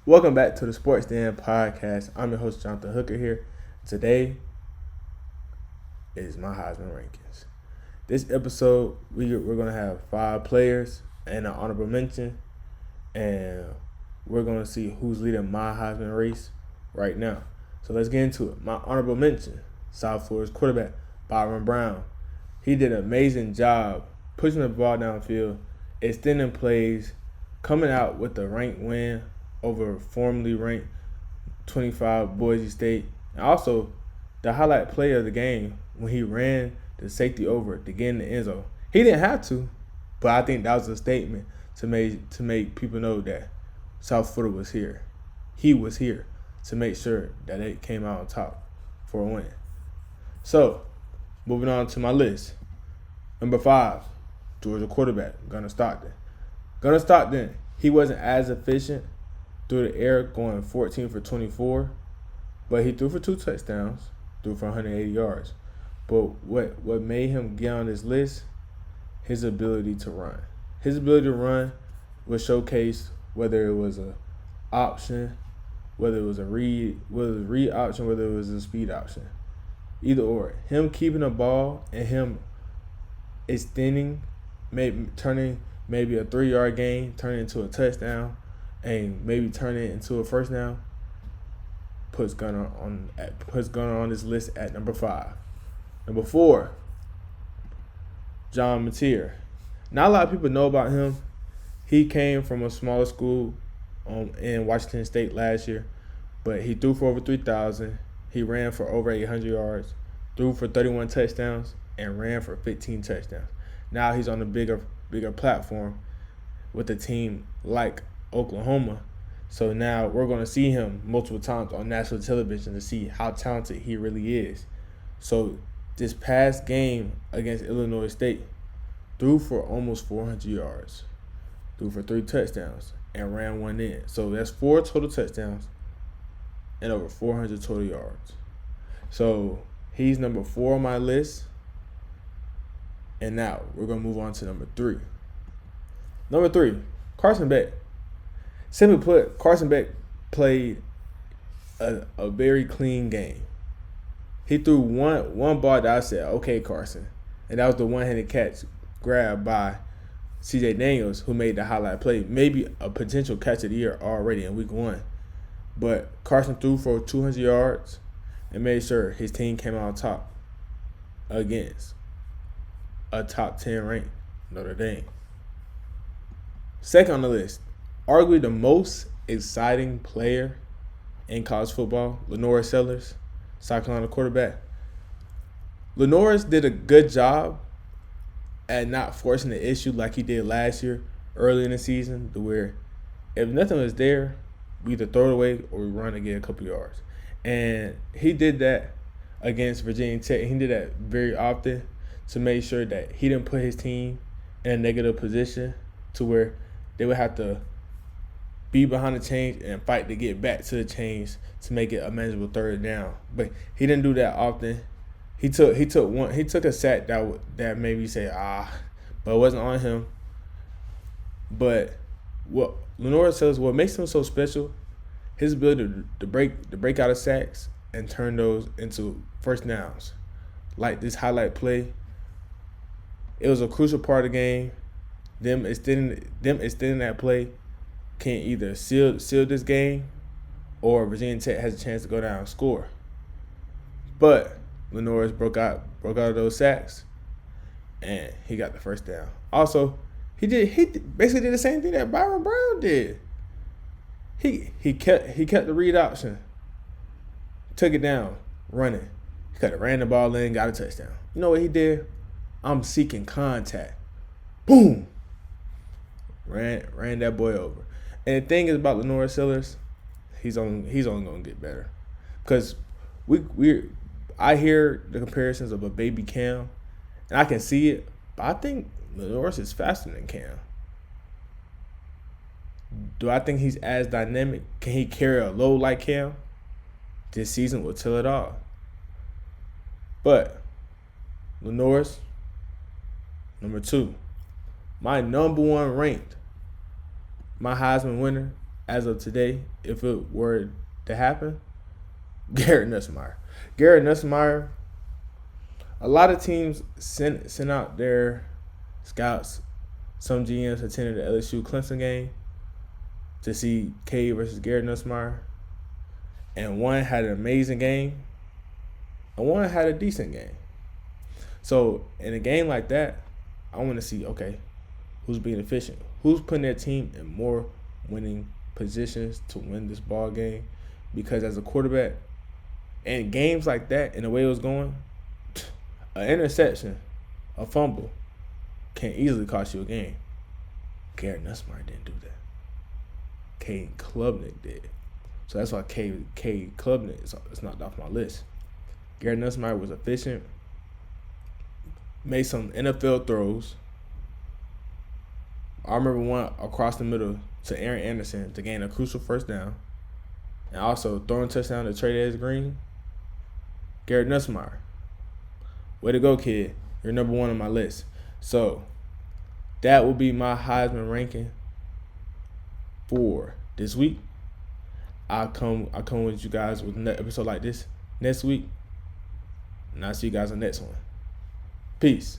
Welcome back to the Sports Den Podcast. I'm your host, Jonathan Hooker here. Today is my Heisman rankings. This episode, we're going to have 5 players and an honorable mention, and we're going to see who's leading my Heisman race right now. So let's get into it. My honorable mention, South Florida's quarterback, Byron Brown. He did an amazing job pushing the ball downfield, extending plays, coming out with a ranked win over formerly ranked 25 Boise State. And also, the highlight play of the game when he ran the safety over to get in the end zone. He didn't have to, but I think that was a statement to make people know that South Florida was here. He was here to make sure that they came out on top for a win. So, moving on to my list. Number 5, Georgia quarterback, Gunnar Stockton. Gunnar Stockton, he wasn't as efficient through the air, going 14 for 24, but he threw for 2 touchdowns, threw for 180 yards. But what made him get on this list? His ability to run. His ability to run was showcased, whether it was a option, whether it was a read option, whether it was a speed option. Either or. Him keeping the ball and him extending, turning maybe a 3-yard gain, turning into a touchdown, and maybe turn it into a first down, puts Gunnar on this list at number 5. Number 4, John Mateer. Not a lot of people know about him. He came from a smaller school in Washington State last year, but he threw for over 3,000. He ran for over 800 yards, threw for 31 touchdowns, and ran for 15 touchdowns. Now he's on a bigger platform with a team like Oklahoma. So now we're going to see him multiple times on national television to see how talented he really is. So this past game against Illinois State, threw for almost 400 yards, threw for 3 touchdowns, and ran one in. So that's 4 total touchdowns and over 400 total yards. So he's number 4 on my list. And now we're going to move on to number 3. Number 3, Carson Beck. Simply put, Carson Beck played a very clean game. He threw one ball that I said, okay, Carson. And that was the one-handed catch grabbed by C.J. Daniels, who made the highlight play. Maybe a potential catch of the year already in week 1. But Carson threw for 200 yards and made sure his team came out on top against a top 10 ranked Notre Dame. Second on the list, arguably the most exciting player in college football, LaNorris Sellers, South Carolina quarterback. LaNorris did a good job at not forcing the issue like he did last year early in the season, to where if nothing was there, we either throw it away or we run to get a couple yards. And he did that against Virginia Tech. He did that very often to make sure that he didn't put his team in a negative position to where they would have to be behind the chains and fight to get back to the chains to make it a manageable third down. But he didn't do that often. He took a sack that made me say but it wasn't on him. But what LaNorris says, what makes him so special, his ability to break out of sacks and turn those into first downs. Like this highlight play, it was a crucial part of the game. Them extending that play can either seal this game, or Virginia Tech has a chance to go down and score. But LaNorris broke out of those sacks, and he got the first down. Also, he basically did the same thing that Byron Brown did. He kept the read option, took it down, running. He could have ran the ball in, got a touchdown. You know what he did? I'm seeking contact. Boom. Ran that boy over. And the thing is about LaNorris Sellers, he's only gonna get better, because I hear the comparisons of a baby Cam, and I can see it, but I think LaNorris is faster than Cam. Do I think he's as dynamic? Can he carry a load like Cam? This season will tell it all. But LaNorris, number 2. My number 1 ranked, my Heisman winner, as of today, if it were to happen, Garrett Nussmeier. Garrett Nussmeier, a lot of teams sent out their scouts. Some GMs attended the LSU Clemson game to see Cade versus Garrett Nussmeier. And one had an amazing game, and one had a decent game. So in a game like that, I want to see, okay, who's being efficient? Who's putting their team in more winning positions to win this ball game? Because as a quarterback, in games like that, in the way it was going, an interception, a fumble, can easily cost you a game. Garrett Nussmeier didn't do that. Cade Klubnik did. So that's why Cade Klubnik is knocked off my list. Garrett Nussmeier was efficient, made some NFL throws. I remember one across the middle to Aaron Anderson to gain a crucial first down, and also throwing touchdown to Trey Green. Garrett Nussmeier, way to go, kid! You're number one on my list. So that will be my Heisman ranking for this week. I'll come with you guys with an episode like this next week, and I'll see you guys on the next one. Peace.